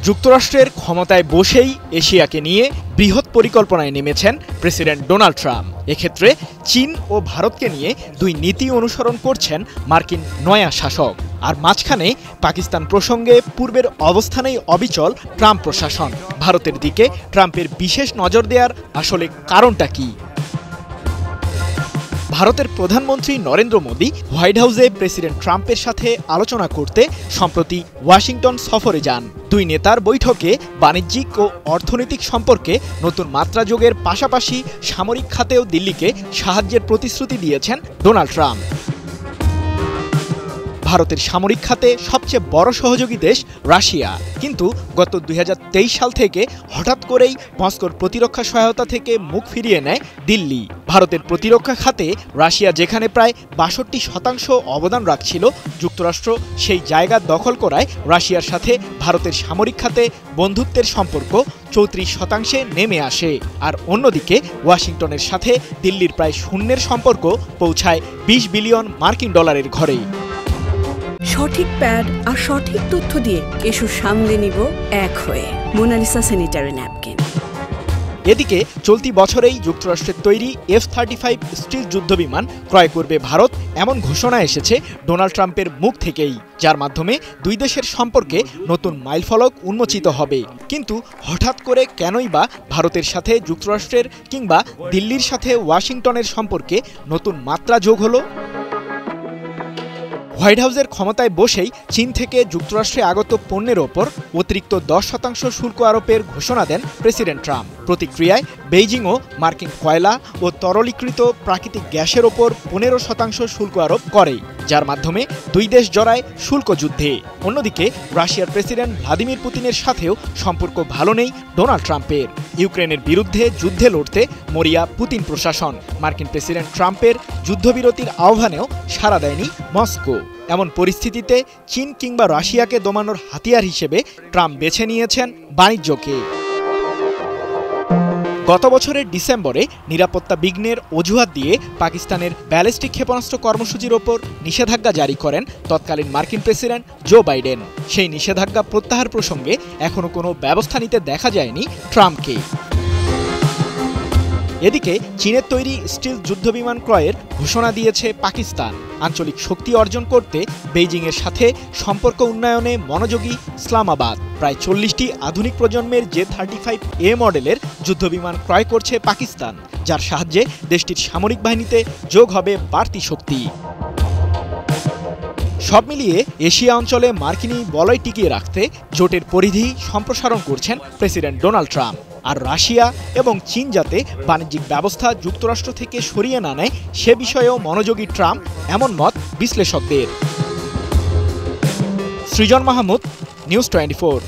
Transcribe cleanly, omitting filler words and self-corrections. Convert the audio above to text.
যুক্তরাষ্ট্রের ক্ষমতায় বসেই এশিয়াকে নিয়ে বৃহৎ পরিকল্পনায় নেমেছেন প্রেসিডেন্ট ডোনাল্ড ট্রাম্প। এক্ষেত্রে চীন ও ভারতকে নিয়ে দুই নীতি অনুসরণ করছেন মার্কিন নয়া শাসক। আর মাঝখানে পাকিস্তান প্রসঙ্গে পূর্বের অবস্থানেই অবিচল ট্রাম্প প্রশাসন। ভারতের দিকে ট্রাম্পের বিশেষ নজর দেওয়ার আসলে কারণটা কি? ভারতের প্রধানমন্ত্রী নরেন্দ্র মোদী হোয়াইট হাউসে প্রেসিডেন্ট ট্রাম্পের সাথে আলোচনা করতে সম্প্রতি ওয়াশিংটন সফরে যান। দুই নেতার বৈঠকে বাণিজ্যিক ও অর্থনৈতিক সম্পর্কে নতুন মাত্রা যোগের পাশাপাশি সামরিক খাতেও দিল্লিকে সাহায্যের প্রতিশ্রুতি দিয়েছেন ডোনাল্ড ট্রাম্প। ভারতের সামরিক খাতে সবচেয়ে বড় সহযোগী দেশ রাশিয়া, কিন্তু গত 2023 সাল থেকে হঠাৎ করেই মস্কোর প্রতিরক্ষা সহায়তা থেকে মুখ ফিরিয়ে নেয় দিল্লি। ভারতের প্রতিরক্ষা খাতে রাশিয়া যেখানে প্রায় 62% অবদান রাখছিল, যুক্তরাষ্ট্র সেই জায়গা দখল করায় রাশিয়ার সাথে ভারতের সামরিক খাতে বন্ধুত্বের সম্পর্ক 34% নেমে আসে। আর অন্যদিকে ওয়াশিংটনের সাথে দিল্লির প্রায় শূন্যের সম্পর্ক পৌঁছায় 20 বিলিয়ন মার্কিন ডলারের ঘরে। সঠিক প্যাড আর সঠিক তথ্য দিয়ে কেশু সামলে নিব এক হয়ে। Monalisa sanitary napkin. এদিকে চলতি বছরেই যুক্তরাষ্ট্রের তৈরি F-35 স্টিলথ যুদ্ধবিমান ক্রয় করবে ভারত, এমন ঘোষণা এসেছে ডোনাল্ড ট্রাম্পের মুখ থেকেই, যার মাধ্যমে দুই দেশের সম্পর্কে নতুন মাইলফলক উন্মোচিত হবে। কিন্তু হঠাৎ করে কেনই বা ভারতের সাথে যুক্তরাষ্ট্রের কিংবা দিল্লির সাথে ওয়াশিংটনের সম্পর্কে নতুন মাত্রা যোগ হলো? হোয়াইট হাউসের ক্ষমতায় বসেই চীন থেকে যুক্তরাষ্ট্রে আগত পণ্যের ওপর অতিরিক্ত 10% শুল্ক আরোপের ঘোষণা দেন প্রেসিডেন্ট ট্রাম্প। প্রতিক্রিয়ায় বেইজিংও মার্কিন কয়লা ও তরলীকৃত প্রাকৃতিক গ্যাসের ওপর 15% শুল্ক আরোপ করে, যার মাধ্যমে দুই দেশ জড়ায় শুল্ক যুদ্ধে। অন্যদিকে রাশিয়ার প্রেসিডেন্ট ভ্লাদিমির পুতিনের সাথেও সম্পর্ক ভালো নেই ডোনাল্ড ট্রাম্পের। ইউক্রেনের বিরুদ্ধে যুদ্ধে লড়তে মরিয়া পুতিন প্রশাসন। মার্কিন প্রেসিডেন্ট ট্রাম্পের যুদ্ধবিরতির আহ্বানেও সাড়া দেয়নি মস্কো। এমন পরিস্থিতিতে চীন কিংবা রাশিয়াকে দমানোর হাতিয়ার হিসেবে ট্রাম্প বেছে নিয়েছেন বাণিজ্যকে। গত বছরের ডিসেম্বরে নিরাপত্তা বিঘ্নের অজুহাত দিয়ে পাকিস্তানের ব্যালিস্টিক ক্ষেপণাস্ত্র কর্মসূচির ওপর নিষেধাজ্ঞা জারি করেন তৎকালীন মার্কিন প্রেসিডেন্ট জো বাইডেন। সেই নিষেধাজ্ঞা প্রত্যাহার প্রসঙ্গে এখনও কোনো ব্যবস্থা নিতে দেখা যায়নি ট্রাম্পকে। এদিকে চীনের তৈরি স্টিলথ যুদ্ধবিমান ক্রয়ের ঘোষণা দিয়েছে পাকিস্তান। আঞ্চলিক শক্তি অর্জন করতে বেইজিংয়ের সাথে সম্পর্ক উন্নয়নে মনোযোগী ইসলামাবাদ। প্রায় 40টি আধুনিক প্রজন্মের J-35A মডেলের যুদ্ধবিমান ক্রয় করছে পাকিস্তান, যার সাহায্যে দেশটির সামরিক বাহিনীতে যোগ হবে বাড়তি শক্তি। সব মিলিয়ে এশিয়া অঞ্চলে মার্কিনী বলয় টিকিয়ে রাখতে জোটের পরিধি সম্প্রসারণ করছেন প্রেসিডেন্ট ডোনাল্ড ট্রাম্প। আর রাশিয়া এবং চীন যাতে বাণিজ্যিক ব্যবস্থা যুক্তরাষ্ট্র থেকে সরিয়ে না নেয় সে বিষয়েও মনোযোগী ট্রাম্প, এমন মত বিশ্লেষকদের। সৃজন মাহমুদ, নিউজ 24।